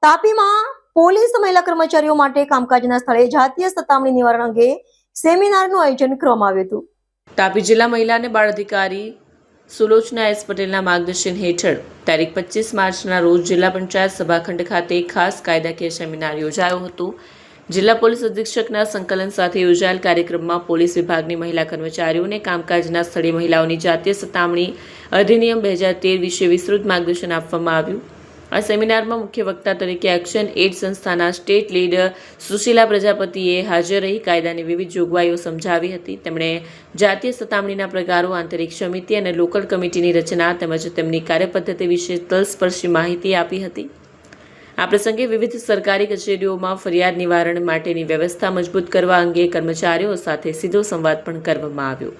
તાપીમાં police મહિલા કર્મચારીઓ માટે કામકાજના સ્થળે જાતીય સતામણી નિવારણ અંગે સેમિનારનું આયોજન કરવામાં આવ્યું હતું. તાપી જિલ્લા મહિલા અને બાળ અધિકારી સુલોચના એસ પટેલના માર્ગદર્શન હેઠળ તારીખ 25 માર્ચના રોજ જિલ્લા પંચાયત સભાખંડ ખાતે ખાસ કાયદાકીય સેમિનાર યોજાયો હતો. જિલ્લા પોલીસ અધિક્ષકના સંકલન સાથે યોજાયેલ કાર્યક્રમમાં પોલીસ વિભાગની મહિલા કર્મચારીઓને કામકાજના સ્થળે મહિલાઓની જાતીય સતામણી અધિનિયમ 2013 વિશે વિસ્તૃત માર્ગદર્શન આપવામાં આવ્યું. આ સેમિનારમાં મુખ્ય વક્તા તરીકે એક્શન એડ સંસ્થાના સ્ટેટ લીડર સુશીલા પ્રજાપતિએ હાજર રહી કાયદાની વિવિધ જોગવાઈઓ સમજાવી હતી. તેમણે જાતીય સતામણીના પ્રકારો, આંતરિક સમિતિ અને લોકલ કમિટીની રચના તેમજ તેમની કાર્યપદ્ધતિ વિશે તલસ્પર્શી માહિતી આપી હતી. આ પ્રસંગે વિવિધ સરકારી કચેરીઓમાં ફરિયાદ નિવારણ માટેની વ્યવસ્થા મજબૂત કરવા અંગે કર્મચારીઓ સાથે સીધો સંવાદ પણ કરવામાં આવ્યો.